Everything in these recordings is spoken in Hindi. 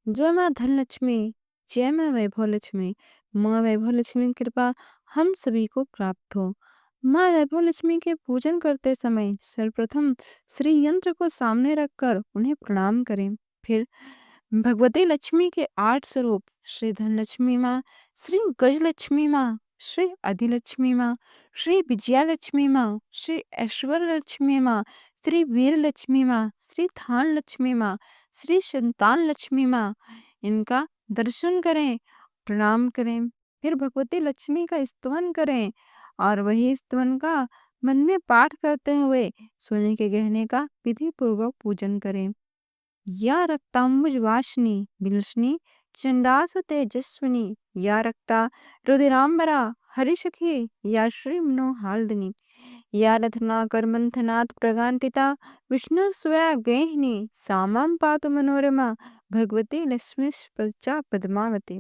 जय माँ धनलक्ष्मी, जय माँ वैभव लक्ष्मी। माँ वैभव लक्ष्मी की कृपा हम सभी को प्राप्त हो। माँ वैभव लक्ष्मी के पूजन करते समय सर्वप्रथम श्री यंत्र को सामने रखकर उन्हें प्रणाम करें। फिर भगवती लक्ष्मी के 8 स्वरूप श्री धनलक्ष्मी माँ, श्री गजलक्ष्मी माँ, श्री अधिलक्ष्मी माँ, श्री विजयालक्ष्मी माँ, श्री ऐश्वर्य लक्ष्मी माँ, श्री वीर लक्ष्मी माँ, श्री धान लक्ष्मी माँ, श्री संतान लक्ष्मी माँ, इनका दर्शन करें, प्रणाम करें। फिर भगवती लक्ष्मी का स्तवन करें और वही स्तवन का मन में पाठ करते हुए सोने के गहने का विधि पूर्वक पूजन करें। या रक्तांबुज वासिनी विलसनी चंडासु तेजस्विनी या रक्ता रुधिरांबरा हरिशखी या श्री मनोहाल्दिनी या रत्ना करमंथनात् प्रगांटिता विष्णु स्वया गेहिनी सामां पातु मनोरमा भगवती लक्ष्मी प्रजा पद्मावती।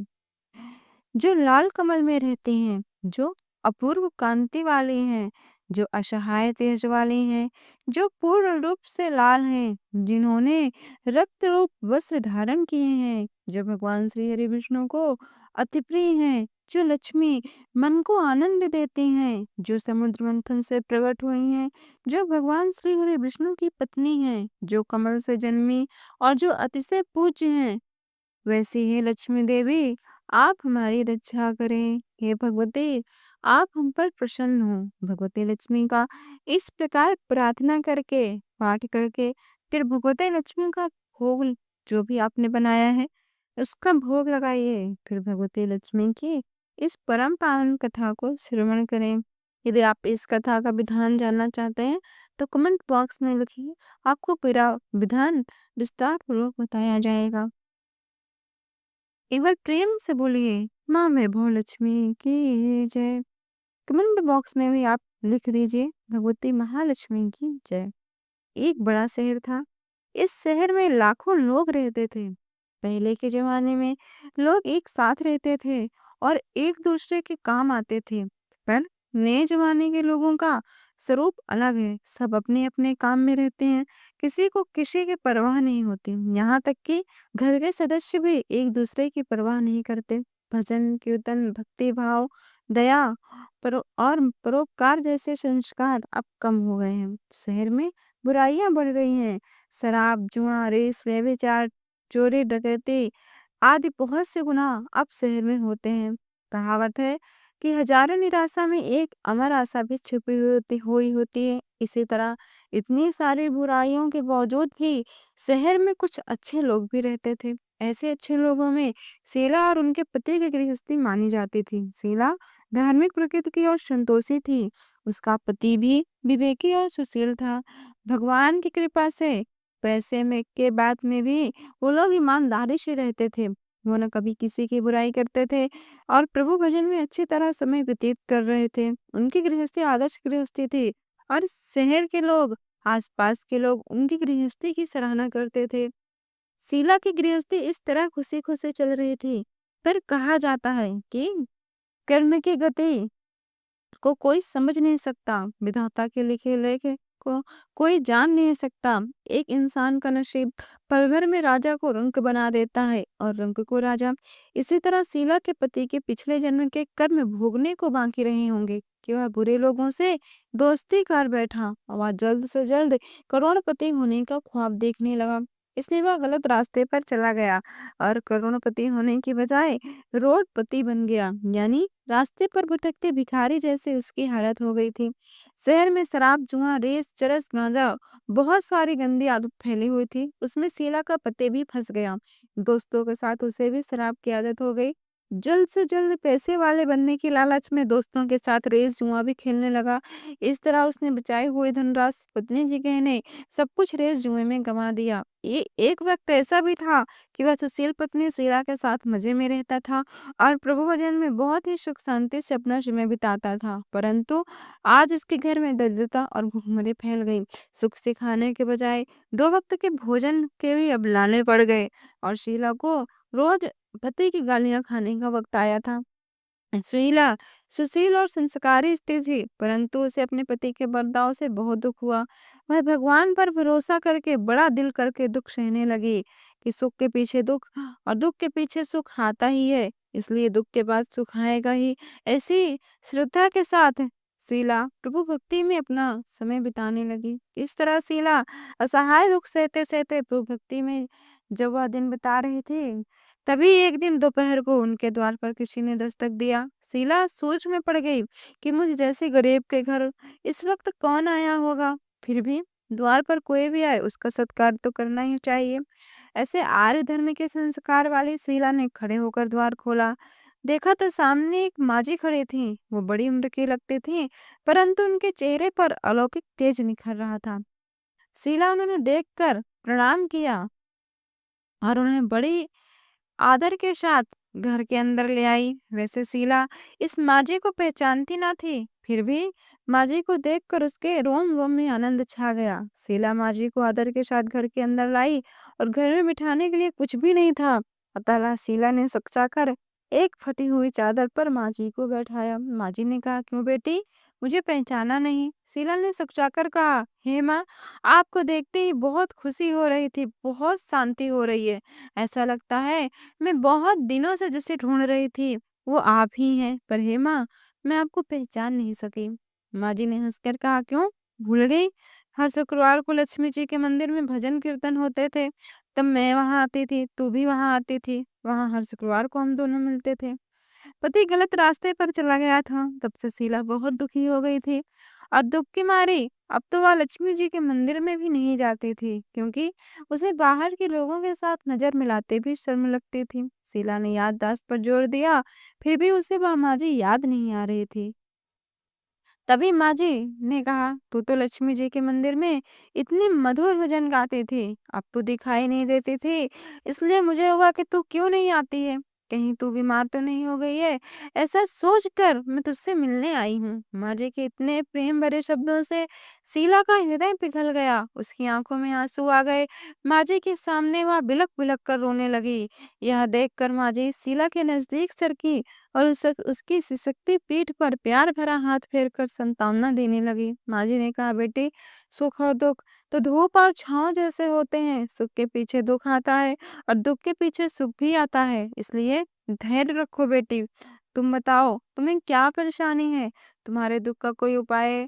जो लाल कमल में रहती हैं, जो अपूर्व कांति वाली हैं, जो असहाय तेज वाली हैं, जो पूर्ण रूप से लाल हैं, जिन्होंने रक्त रूप वस्त्र धारण किए हैं, जो भगवान श्री हरि विष्णु को अति प्रिय हैं, जो लक्ष्मी मन को आनंद देती हैं, जो समुद्र मंथन से प्रकट हुई हैं, जो भगवान श्री हरि विष्णु की पत्नी हैं, जो कमल से जन्मी और जो अतिशय पूज्य हैं, वैसी ही लक्ष्मी देवी आप हमारी रक्षा करें। हे भगवती, आप हम पर प्रसन्न हो। भगवती लक्ष्मी का इस प्रकार प्रार्थना करके पाठ करके फिर भगवती लक्ष्मी का भोग जो भी आपने बनाया है उसका भोग लगाइए। फिर भगवती लक्ष्मी की इस परम पावन कथा को श्रवण करें। यदि आप इस कथा का विधान जानना चाहते हैं तो कमेंट बॉक्स में लिखिए, आपको पूरा विधान विस्तार पूर्वक बताया जाएगा। एक बार प्रेम से बोलिए माँ वैभव लक्ष्मी की जय। कमेंट बॉक्स में भी आप लिख दीजिए भगवती महालक्ष्मी की जय। एक बड़ा शहर था। इस शहर में लाखों लोग रहते थे। पहले के जमाने में लोग एक साथ रहते थे और एक दूसरे के काम आते थे। पर नए जमाने के लोगों का स्वरूप अलग है। सब अपने अपने काम में रहते हैं, किसी को किसी की परवाह नहीं होती। यहाँ तक कि घर के सदस्य भी एक दूसरे की परवाह नहीं करते। भजन कीर्तन भक्ति भाव दया और परोपकार जैसे संस्कार अब कम हो गए हैं। शहर में बुराइयां बढ़ गई हैं। शराब जुआ रेस व्यभिचार चोरी डकैती आदि बहुत से गुनाह अब शहर में होते हैं। कहावत है कि हजारों निराशा में एक अमर आशा भी छुपी हुई होती है। इसी तरह इतनी सारी बुराइयों के बावजूद भी शहर में कुछ अच्छे लोग भी रहते थे। ऐसे अच्छे लोगों में शीला और उनके पति की गृहस्थी मानी जाती थी। शीला धार्मिक प्रकृति की और संतोषी थी। उसका पति भी विवेकी और सुशील था। भगवान की कृपा से पैसे में के बाद में भी वो लोग ईमानदारी से रहते थे। वो न कभी किसी की बुराई करते थे और प्रभु भजन में अच्छी तरह समय व्यतीत कर रहे थे। उनकी गृहस्थी आदर्श गृहस्थी थी और शहर के लोग आसपास के लोग उनकी गृहस्थी की सराहना करते थे। शीला की गृहस्थी इस तरह खुशी खुशी चल रही थी। पर कहा जाता है कि कर्म की गति को कोई समझ नहीं सकता, विधाता के लिखे लेखे को कोई जान नहीं सकता। एक इंसान का नसीब पल भर में राजा को रंक बना देता है और रंक को राजा। इसी तरह शीला के पति के पिछले जन्म के कर्म भोगने को बाकी रहे होंगे कि वह बुरे लोगों से दोस्ती कर बैठा और वह जल्द से जल्द करोड़पति होने का ख्वाब देखने लगा। इसलिए वह गलत रास्ते पर चला गया और करोड़पति होने की बजाय रोडपति बन गया, यानी रास्ते पर भटकते भिखारी जैसे उसकी हालत हो गई थी। शहर में शराब जुआ रेस चरस गांजा बहुत सारी गंदी आदत फैली हुई थी। उसमें शीला का पति भी फंस गया। दोस्तों के साथ उसे भी शराब की आदत हो गई। जल्द से जल्द पैसे वाले बनने की लालच में दोस्तों के साथ रेस जुआ भी खेलने लगा। इस तरह उसने बचाए हुए धनराशि पत्नी जी गहने सब कुछ रेस जुए में गंवा दिया। ये एक वक्त ऐसा भी था कि वह सुशील पत्नी शीला के साथ मजे में रहता था और प्रभु भजन में बहुत ही सुख शांति से अपना समय बिताता था। परंतु आज उसके घर में दरिद्रता और भूखमरी फैल गई। सुख से खाने के बजाय 2 वक्त के भोजन के भी अब लाले पड़ गए और शीला को रोज पति की गालियां खाने का वक्त आया था। शीला सुशील और संस्कारी स्त्री थी, परंतु उसे अपने पति के बर्ताव से बहुत दुख हुआ। वह भगवान पर भरोसा करके बड़ा दिल करके दुख सहने लगी कि सुख के पीछे दुख और दुख के पीछे सुख आता ही है, इसलिए दुख के बाद सुख आएगा ही। ऐसी श्रद्धा के साथ शीला प्रभु भक्ति में अपना समय बिताने लगी। इस तरह शीला असहाय दुख सहते सहते प्रभु भक्ति में जब वह दिन बिता रही थी, तभी एक दिन दोपहर को उनके द्वार पर किसी ने दस्तक दिया। शीला सोच में पड़ गई कि मुझ जैसे गरीब के घर इस वक्त कौन आया होगा। फिर भी द्वार पर कोई भी आए उसका सत्कार तो करना ही चाहिए। ऐसे आर्य धर्म के संस्कार वाली शीला ने खड़े होकर द्वार खोला। देखा तो सामने एक माजी खड़ी थी। वो बड़ी उम्र की लगती थी, परंतु उनके चेहरे पर अलौकिक तेज निखर रहा था। शीला उन्होंने देखकर प्रणाम किया और उन्हें बड़ी आदर के साथ घर के अंदर ले आई। वैसे शीला इस माजी को पहचानती ना थी, फिर भी माजी को देखकर उसके रोम रोम में आनंद छा गया। शीला माजी को आदर के साथ घर के अंदर लाई और घर में बिठाने के लिए कुछ भी नहीं था। अतः शीला ने सकचाकर एक फटी हुई चादर पर माजी को बैठाया। माजी ने कहा, क्यों बेटी, मुझे पहचाना नहीं? शीला ने सकचाकर कहा, हे माँ, आपको देखते ही बहुत खुशी हो रही थी, बहुत शांति हो रही है। ऐसा लगता है मैं बहुत दिनों से जिसे ढूंढ रही थी वो आप ही हैं, पर हे माँ, मैं आपको पहचान नहीं सकी। माँ जी ने हंसकर कहा, क्यों भूल गई? हर शुक्रवार को लक्ष्मी जी के मंदिर में भजन कीर्तन होते थे, तब मैं वहां आती थी, तू भी वहां आती थी। वहां हर शुक्रवार को हम दोनों मिलते थे। पति गलत रास्ते पर चला गया था, तब से शीला बहुत दुखी हो गई थी और दुख की मारी अब तो वह लक्ष्मी जी के मंदिर में भी नहीं जाती थी, क्योंकि उसे बाहर के लोगों के साथ नजर मिलाते भी शर्म लगती थी। शीला ने याददाश्त पर जोर दिया, फिर भी उसे वह माजी याद नहीं आ रही थी। तभी माँ जी ने कहा, तू तो लक्ष्मी जी के मंदिर में इतनी मधुर भजन गाती थी, अब तू दिखाई नहीं देती थी, इसलिए मुझे हुआ कि तू क्यों नहीं आती है, कहीं तू बीमार तो नहीं हो गई है। ऐसा सोचकर मैं तुझसे मिलने आई हूँ। माँ जी के इतने प्रेम भरे शब्दों से शीला का हृदय पिघल गया, उसकी आंखों में आंसू आ गए। माँ जी के सामने वह बिलक बिलक कर रोने लगी। यह देखकर माँ जी शीला के नजदीक सरकी और उसकी सिसकती पीठ पर प्यार भरा हाथ फेरकर सांत्वना देने लगी। माँ जी ने कहा, बेटी, सुख और दुख तो धूप और छांव जैसे होते हैं। सुख के पीछे दुख आता है और दुख के पीछे सुख भी आता है, इसलिए धैर्य रखो बेटी। तुम बताओ, तुम्हें क्या परेशानी है? तुम्हारे दुख का कोई उपाय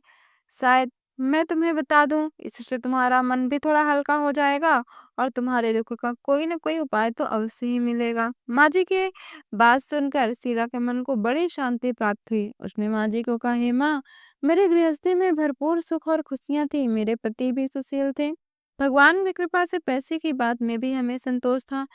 शायद मैं तुम्हें बता दूं, इससे तुम्हारा मन भी थोड़ा हल्का हो जाएगा और तुम्हारे दुख का कोई ना कोई उपाय तो अवश्य ही मिलेगा। माँ जी के बात सुनकर शीला के मन को बड़ी शांति प्राप्त हुई। उसने माँ जी को कहा, हे माँ, मेरे गृहस्थी में भरपूर सुख और खुशियां थी, मेरे पति भी सुशील थे, भगवान की कृपा से पैसे की बात में भी हमें संतोष था।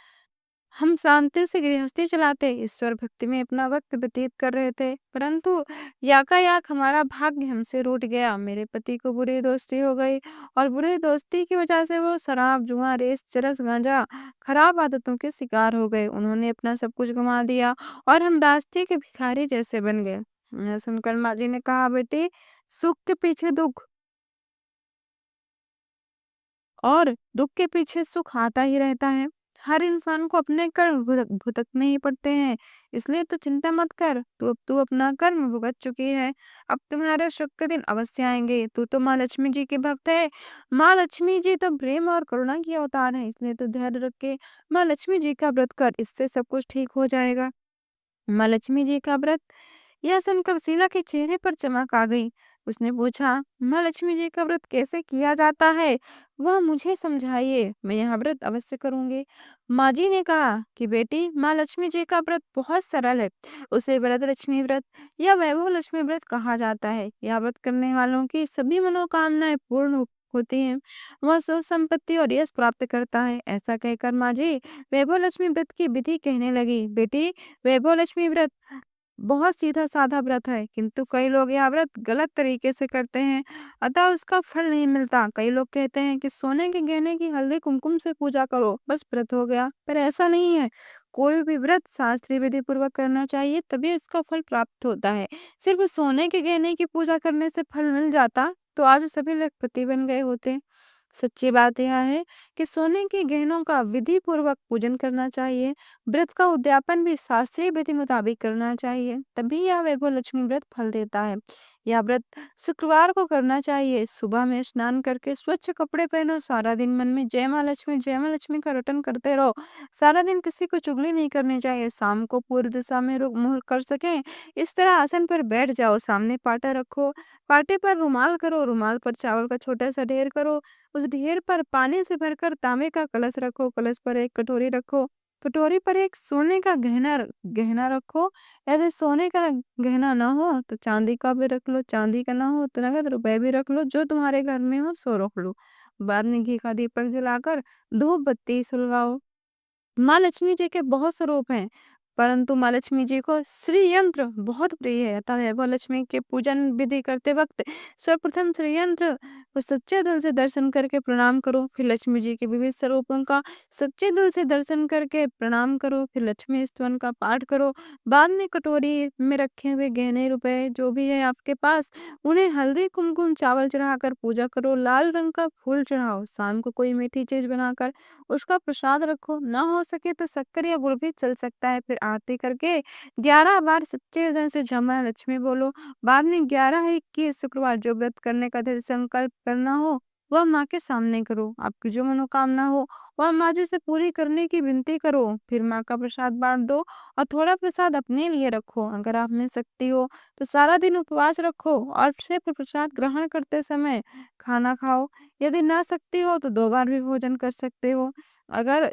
हम शांति से गृहस्थी चलाते ईश्वर भक्ति में अपना वक्त व्यतीत कर रहे थे, परंतु याकायाक हमारा भाग्य हमसे रूठ गया। मेरे पति को बुरी दोस्ती हो गई और बुरी दोस्ती की वजह से वो शराब, जुआ, रेस, चरस, गांजा, खराब आदतों के शिकार हो गए। उन्होंने अपना सब कुछ गंवा दिया और हम रास्ते के भिखारी जैसे बन गए। यह सुनकर माँ जी ने कहा, बेटी, सुख के पीछे दुख और दुख के पीछे सुख आता ही रहता है। हर इंसान को अपने कर्म भुगतने ही पड़ते हैं, इसलिए तू चिंता मत कर। तू अपना कर्म भुगत चुकी है, अब तुम्हारे सुख के दिन अवश्य आएंगे। तू तो माँ लक्ष्मी जी की भक्त है। माँ लक्ष्मी जी तो प्रेम और करुणा की अवतार है, इसलिए तू धैर्य रख के माँ लक्ष्मी जी का व्रत कर, इससे सब कुछ ठीक हो जाएगा। माँ लक्ष्मी जी का व्रत, यह सुनकर शीला के चेहरे पर चमक आ गई। उसने पूछा, माँ लक्ष्मी जी का व्रत कैसे किया जाता है, वह मुझे समझाइए, मैं यह व्रत अवश्य करूंगी। माँ जी ने कहा कि बेटी, माँ लक्ष्मी जी का व्रत बहुत सरल है। उसे व्रत लक्ष्मी व्रत या वैभव लक्ष्मी व्रत कहा जाता है। यह व्रत करने वालों की सभी मनोकामनाएं पूर्ण होती हैं। वह सुख संपत्ति और यश प्राप्त करता है। ऐसा कहकर माँ जी वैभव लक्ष्मी व्रत की विधि कहने लगी। बेटी, वैभव लक्ष्मी व्रत बहुत सीधा साधा व्रत है, किंतु कई लोग यह व्रत गलत तरीके से करते हैं, अतः उसका फल नहीं मिलता। कई लोग कहते हैं कि सोने के गहने की हल्दी कुमकुम से पूजा करो, बस व्रत हो गया, पर ऐसा नहीं है। कोई भी व्रत शास्त्रीय विधि पूर्वक करना चाहिए, तभी उसका फल प्राप्त होता है। सिर्फ सोने के गहने की पूजा करने से फल मिल जाता तो आज सभी लखपति बन गए होते। सच्ची बात यह है कि सोने के गहनों का विधि पूर्वक पूजन करना चाहिए। व्रत का उद्यापन भी शास्त्रीय विधि मुताबिक करना चाहिए, तभी यह वैभव लक्ष्मी व्रत फल देता है। यह व्रत शुक्रवार को करना चाहिए। सुबह में स्नान करके स्वच्छ कपड़े पहनो, सारा दिन मन में जय माँ लक्ष्मी का रटन करते रहो। सारा दिन किसी को चुगली नहीं करनी चाहिए। शाम को पूर्व दिशा में रुख मुँह कर सकें, इस तरह आसन पर बैठ जाओ। सामने पाटा रखो, पाटे पर रुमाल करो, रुमाल पर चावल का छोटा सा ढेर करो। उस ढेर पर पानी से भरकर तांबे का कलश रखो, कलश पर एक कटोरी रखो, कटोरी पर एक सोने का गहना रखो। यदि सोने का गहना ना हो तो चांदी का भी रख लो, चांदी का ना हो तो नगद रुपए भी रख लो, जो तुम्हारे घर में हो सो रख लो। बाद में घी का दीपक जलाकर धूप बत्ती सुलगाओ। माँ लक्ष्मी जी के बहुत स्वरूप हैं, परंतु माँ लक्ष्मी जी को श्री यंत्र बहुत प्रिय है। अतः वैभव लक्ष्मी के पूजन विधि करते वक्त सर्वप्रथम श्री यंत्र को सच्चे दिल से दर्शन करके प्रणाम करो। फिर लक्ष्मी जी के विविध स्वरूपों का सच्चे दिल से दर्शन करके प्रणाम करो। फिर लक्ष्मी स्तवन का पाठ करो। बाद में कटोरी में रखे हुए गहने रुपए जो भी है आपके पास, उन्हें हल्दी कुमकुम चावल चढ़ाकर पूजा करो। लाल रंग का फूल चढ़ाओ। शाम को कोई मीठी चीज बनाकर उसका प्रसाद रखो। ना हो सके तो शक्कर या गुड़ भी चल सकता है। फिर आरती करके 11 बार सच्चे हृदय से जय मां लक्ष्मी बोलो। बाद में 11 शुक्रवार जो व्रत करने का दृढ़ संकल्प करना हो वह माँ के सामने करो। आपकी जो मनोकामना हो वह माँ जी से पूरी करने की विनती करो। फिर माँ का प्रसाद बांट दो और थोड़ा प्रसाद अपने लिए रखो। अगर आप में शक्ति हो तो सारा दिन उपवास रखो और सिर्फ प्रसाद ग्रहण करते समय खाना खाओ। यदि ना शक्ति हो तो 2 बार भी भोजन कर सकते हो। अगर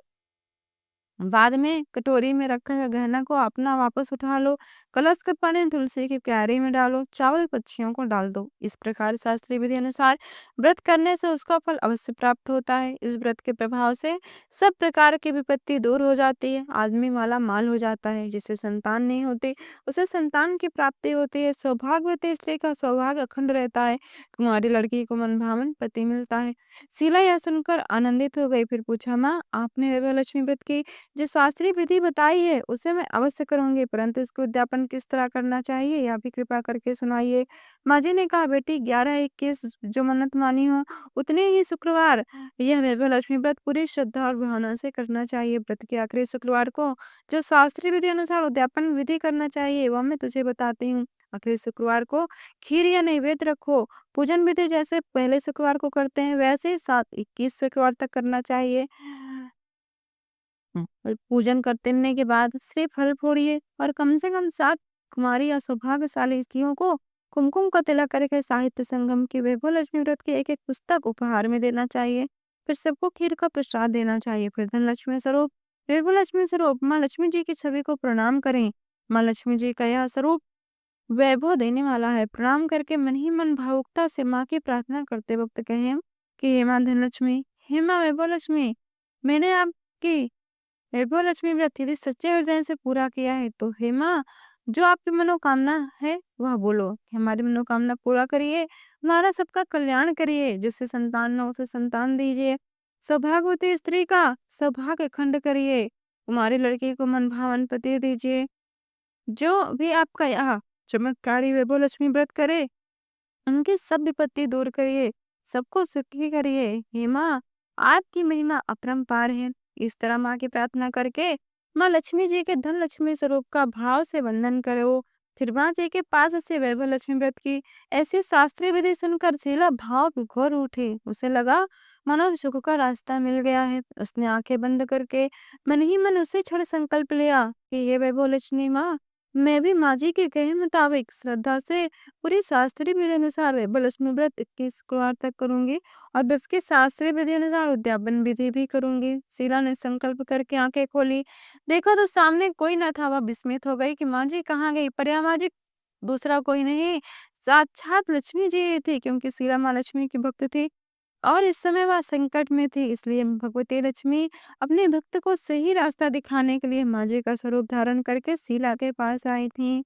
बाद में कटोरी में रखा हुआ गहना को अपना वापस उठा लो। कलश का पानी तुलसी की क्यारी में डालो, चावल पक्षियों को डाल दो। इस प्रकार शास्त्रीय विधि अनुसार व्रत करने से उसका फल अवश्य प्राप्त होता है। इस व्रत के प्रभाव से सब प्रकार की विपत्ति दूर हो जाती है। आदमी माला माल हो जाता है। जिसे संतान नहीं होती उसे संतान की प्राप्ति होती है। सौभाग्यवती स्त्री का सौभाग्य अखंड रहता है। कुंवारी लड़की को मनभावन पति मिलता है। शीला यह सुनकर आनंदित हो गई। फिर पूछा, माँ आपने वैभव लक्ष्मी व्रत की जो शास्त्रीय विधि बताई है उसे मैं अवश्य करूंगी, परंतु इसको उद्यापन किस तरह करना चाहिए यह भी कृपा करके सुनाइए। माँ जी ने कहा, बेटी 11-21 जो मन्नत मानी हो उतने ही शुक्रवार यह वैभव लक्ष्मी व्रत पूरी श्रद्धा और भावना से करना चाहिए। व्रत के आखिरी शुक्रवार को जो शास्त्रीय विधि अनुसार उद्यापन विधि करना चाहिए वह मैं तुझे बताती हूँ। आखिरी शुक्रवार को खीर या नैवेद्य रखो। पूजन विधि जैसे पहले शुक्रवार को करते हैं वैसे ही 7-21 शुक्रवार तक करना चाहिए। और पूजन करने के बाद श्री फल फोड़िए और कम से कम 7 कुमारी या सौभाग्यशाली स्त्रियों को कुमकुम का तिलक करके साहित्य संगम की वैभव लक्ष्मी व्रत की एक एक पुस्तक उपहार में देना चाहिए। फिर सबको खीर का प्रसाद देना चाहिए। फिर धन लक्ष्मी स्वरूप वैभव लक्ष्मी स्वरूप माँ लक्ष्मी जी की छवि को प्रणाम करें। माँ लक्ष्मी जी का यह स्वरूप वैभव देने वाला है। प्रणाम करके मन ही मन भावुकता से माँ की प्रार्थना करते वक्त कहें कि हे माँ धनलक्ष्मी, हे माँ वैभव लक्ष्मी, मैंने आपकी वैभव लक्ष्मी व्रत यदि सच्चे हृदय से पूरा किया है तो हे माँ जो आपकी मनोकामना है वह बोलो कि हमारी मनोकामना पूरा करिए, हमारा सबका कल्याण करिए। जिससे संतान न हो उसे संतान दीजिए। सौभाग्यवती स्त्री का सौभाग्य खंड करिए। कुमारी लड़की को मन भावन पति दीजिए। जो भी आपका यहाँ चमत्कारी वैभव लक्ष्मी व्रत करे उनकी सब विपत्ति दूर करिए, सबको सुखी करिए। हे माँ आपकी महिमा अपरंपार है। इस तरह माँ की प्रार्थना करके माँ लक्ष्मी जी के धन लक्ष्मी स्वरूप का भाव से वंदन करो। फिर माँ जी के पास से वैभव लक्ष्मी व्रत की ऐसी शास्त्रीय विधि सुनकर शीला भाव विभोर उठी। उसे लगा मानो सुख का रास्ता मिल गया है। उसने आंखें बंद करके मन ही मन उसे क्षण संकल्प लिया कि ये वैभव लक्ष्मी माँ मैं भी माँ जी के कहे मुताबिक श्रद्धा से पूरी शास्त्रीय विधि अनुसार वैभव लक्ष्मी व्रत 21 शुक्रवार तक करूंगी और व्रत के शास्त्रीय विधि अनुसार उद्यापन विधि भी करूंगी। शीला ने संकल्प करके आंखें खोली। देखा तो सामने कोई न था। वह विस्मित हो गई कि माँ जी कहाँ गई। पर यह माँ जी दूसरा कोई नहीं साक्षात लक्ष्मी जी थी, क्योंकि शीला माँ लक्ष्मी की भक्त थी और इस समय वह संकट में थी। इसलिए भगवती लक्ष्मी अपने भक्त को सही रास्ता दिखाने के लिए माँ जी का स्वरूप धारण करके शीला के पास आई थी।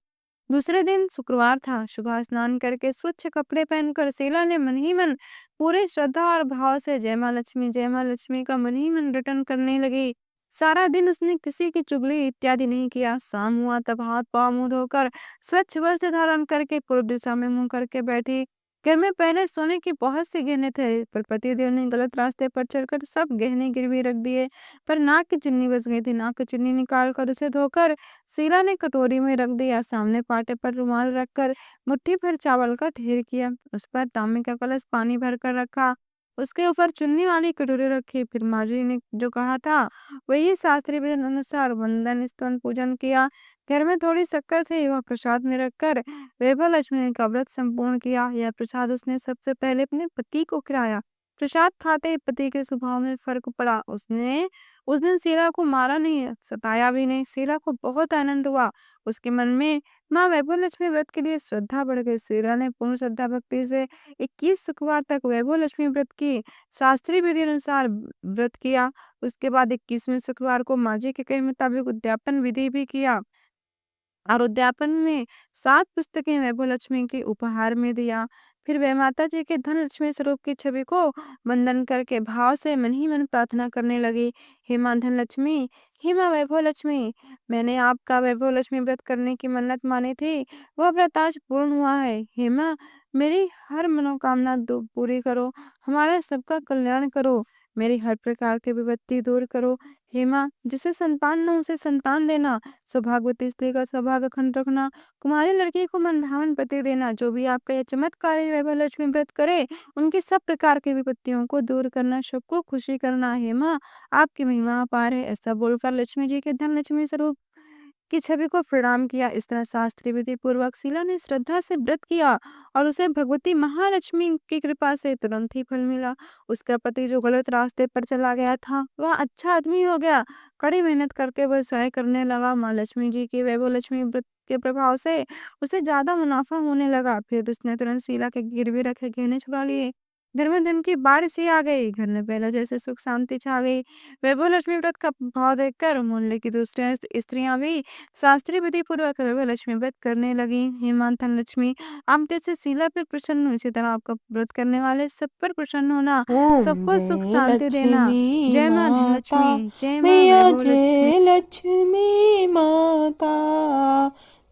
दूसरे दिन शुक्रवार था। सुबह स्नान करके स्वच्छ कपड़े पहनकर शीला ने मन ही मन पूरे श्रद्धा और भाव से जय माँ लक्ष्मी का मन ही मन रटन करने लगी। सारा दिन उसने किसी की चुगली इत्यादि नहीं किया। शाम हुआ तब हाथ पांव मुंह धोकर स्वच्छ वस्त्र धारण करके पूर्व दिशा में मुंह करके बैठी। घर में पहले सोने की बहुत सी गहने थे, पर पतिदेव ने गलत रास्ते पर चलकर सब गहने गिरवी रख दिए। पर नाक की चुन्नी बच गई थी। नाक की चुन्नी निकाल कर उसे धोकर शीला ने कटोरी में रख दिया। सामने पाटे पर रुमाल रखकर मुट्ठी भर चावल का ढेर किया। उस पर तांबे का कलश पानी भर कर रखा। उसके ऊपर चुन्नी वाली कटोरी रखी। फिर माजी ने जो कहा था वही शास्त्रीय विधि अनुसार वंदन स्तवन पूजन किया। घर में थोड़ी शक्कर थी, वह प्रसाद में रखकर वैभव लक्ष्मी ने का व्रत संपूर्ण किया। यह प्रसाद उसने सबसे पहले अपने पति को खिलाया। प्रसाद खाते ही पति के स्वभाव में फर्क पड़ा। उसने उस दिन शीला को मारा नहीं, सताया भी नहीं। शीला को बहुत आनंद हुआ। उसके मन में माँ वैभव लक्ष्मी व्रत के लिए श्रद्धा बढ़ गई। शीला ने पूर्ण श्रद्धा भक्ति से 21 शुक्रवार तक वैभव लक्ष्मी व्रत की शास्त्रीय विधि अनुसार व्रत किया। उसके बाद 21वें शुक्रवार को माँ जी के कहे मुताबिक उद्यापन विधि भी किया और उद्यापन में 7 पुस्तकें वैभव लक्ष्मी के उपहार में दिया। फिर वह माता जी के धन लक्ष्मी स्वरूप की छवि को वंदन करके भाव से मन ही मन प्रार्थना करने लगी। हे मां धन लक्ष्मी, हे मां वैभव लक्ष्मी, मैंने आपका वैभव लक्ष्मी व्रत करने की मन्नत मानी थी, वह व्रत आज पूर्ण हुआ है। हे मां, मेरी हर मनोकामना पूरी करो, हमारा सबका कल्याण करो, मेरी हर प्रकार की विपत्ति दूर करो। हे मां, जिसे संतान न उसे संतान देना, सौभाग्यवती स्त्री का सौभाग्य अखंड रखना, कुमारी लड़की को मनभावन पति देना। जो भी आपका यह चमत्कारी वैभव लक्ष्मी व्रत करे, उनकी सब प्रकार की विपत्तियों को दूर करना, सबको खुशी करना। हे मां, आपकी महिमा अपार है। ऐसा बोलकर लक्ष्मी जी के धन लक्ष्मी स्वरूप की छवि को प्रणाम किया। इस तरह शास्त्रीय विधि पूर्वक शीला ने श्रद्धा से व्रत किया और उसे भगवती महालक्ष्मी की कृपा से तुरंत ही फल मिला। उसका पति जो गलत रास्ते पर चला गया था, वह अच्छा आदमी हो गया। कड़ी मेहनत करके वह स्वयं करने लगा। माँ लक्ष्मी जी के वैभव लक्ष्मी व्रत के प्रभाव से उसे ज्यादा मुनाफा होने लगा। फिर उसने तुरंत शीला के गिरवी रखे गहने छुड़ा लिए। घर में धन की बारिश ही आ गई। घर में पहले जैसे सुख शांति छा गई। वैभव लक्ष्मी व्रत का भाव देखकर मोहल्ले की दूसरी स्त्रियां भी शास्त्रीय विधि पूर्वक वैभव लक्ष्मी व्रत करने लगी। हे मां धन लक्ष्मी, आप जैसे शीला पर प्रसन्न हो, इसी तरह आपका व्रत करने वाले सब पर प्रसन्न होना, ओम सबको सुख जय शांति देना। लक्ष्मी जय मां धन माता, लक्ष्मी, जय मां मैया वैभव लक्ष्मी। जय लक्ष्मी माता,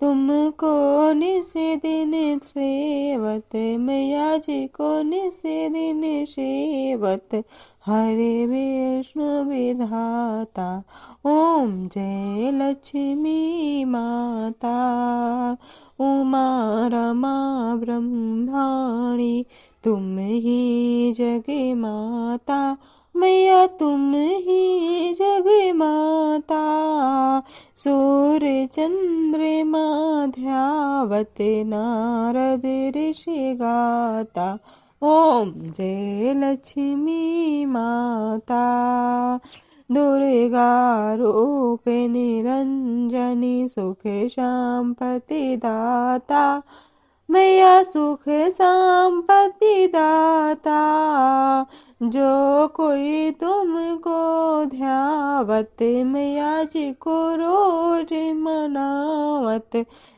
तुमको निस दिन सेवत, मैया जी को निस दिन सेवत, हरे विष्णु विधाता। ओम जय लक्ष्मी माता, उमा रमा ब्रह्माणी, तुम ही जग माता, मैया तुम ही जग माता। सूर्य चंद्रमा ध्यावत, नारद ऋषि गाता। ओम जय लक्ष्मी माता, दुर्गा रूप निरंजनी, सुख शांपति दाता, मैया सुख संपत्ति दाता। जो कोई तुमको ध्यावत, मैया जी को रोज मनावत,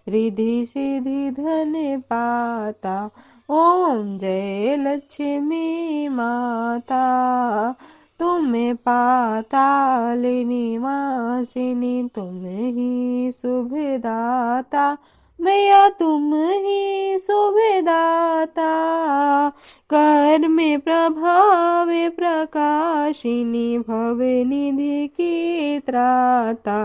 रिधि सिद्धि धन पाता। ओम जय लक्ष्मी माता, तुम्हें पाताल निवासिनी, तुम ही शुभदाता, मैया तुम ही शुभदाता। कर में प्रभाव प्रकाशिनी, भव निधि की त्राता।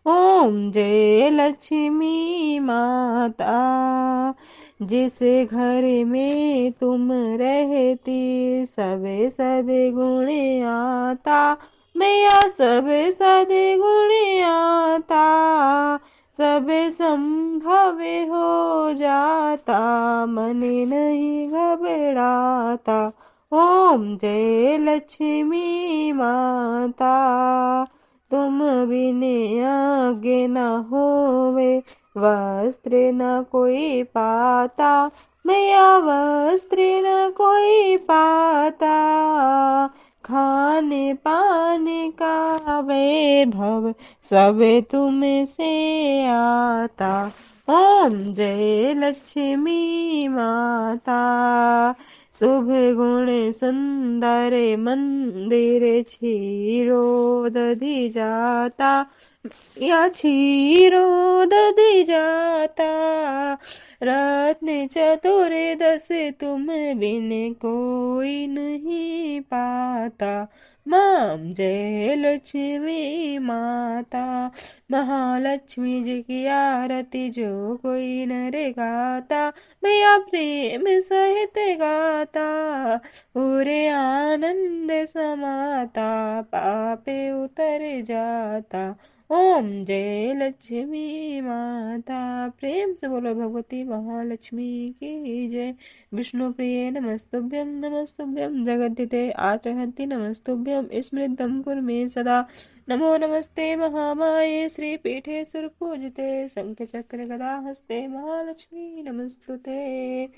ओम जय लक्ष्मी माता, जिस घर में तुम रहती, सब सद्गुण आता, मैया सब सद्गुण आता। सब संभव हो जाता, मन नहीं घबराता। ओम जय लक्ष्मी माता, तुम बिन आगे न होवे, वस्त्र न कोई पाता, मैया वस्त्र न कोई पाता। खाने पाने का वैभव सब तुम से आता। ओम जय लक्ष्मी माता, शुभ गुण सुंदर मंदिर क्षीरोदधि जाता या क्षीरोदधि जाता। रत्न चतुर्दश तुम बिन कोई नहीं पाता। माम जय लक्ष्मी माता। महालक्ष्मी जी की आरती जो कोई नर गाता। मैया प्रेम सहित गाता। पूरे आनंद समाता। पापे उतर जाता। ओम जय लक्ष्मी माता। प्रेम से बोलो भगवती महालक्ष्मी की जय। विष्णु प्रिय नमस्तुभ्यं नमस्तुभ्यं जगद्धिते आत्महन्ति नमस्तुभ्यं स्मृतं कुरु मे सदा। नमो नमस्ते महामाये श्रीपीठे सुरपूजिते शंख चक्र गदा हस्ते महालक्ष्मी नमस्तुते।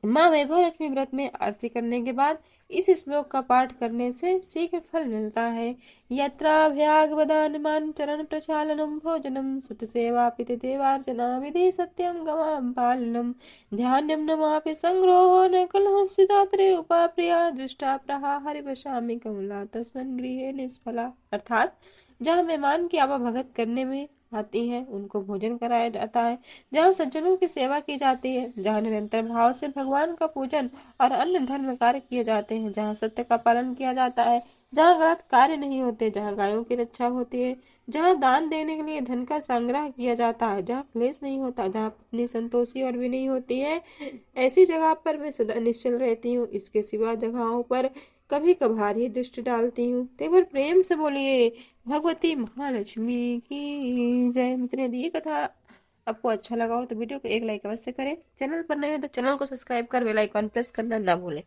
माँ वैभवलक्ष्मी व्रत में आरती करने के बाद इस श्लोक का पाठ करने से शीघ्र फल मिलता है। यत्राभ्यागवदानमान चरण प्रचालनम भोजनम सतसेवा पिति देवार्चना विधि सत्यम गवाम पालनम ध्यानम नमापि संग्रहो न कलहसिदात्रे उपाप्रिया दृष्टा प्रहा हरिवशामि कमला तस्मन् गृहे निष्फला। अर्थात जहाँ मेहमान की आवाभगत करने में आती है उनको भोजन कराया जाता है, जहाँ सज्जनों की सेवा की जाती है, जहाँ निरंतर भाव से भगवान का पूजन और अन्य धर्म कार्य किए जाते हैं, जहाँ सत्य का पालन किया जाता है, जहाँ गलत कार्य नहीं होते, जहाँ गायों की रक्षा होती है, जहाँ दान देने के लिए धन का संग्रह किया जाता है, जहाँ क्लेश नहीं होता, जहाँ पत्नी संतोषी और भी नहीं होती है, ऐसी जगह पर मैं सदा निश्चल रहती हूँ। इसके सिवा जगहों पर कभी कभार ही दृष्टि डालती हूँ। तो एक बार प्रेम से बोलिए भगवती महालक्ष्मी की जय। मित्रों, यदि ये कथा आपको अच्छा लगा हो तो वीडियो को एक लाइक अवश्य करें। चैनल पर नए हो तो चैनल को सब्सक्राइब कर बेल आइकन प्रेस करना ना भूलें।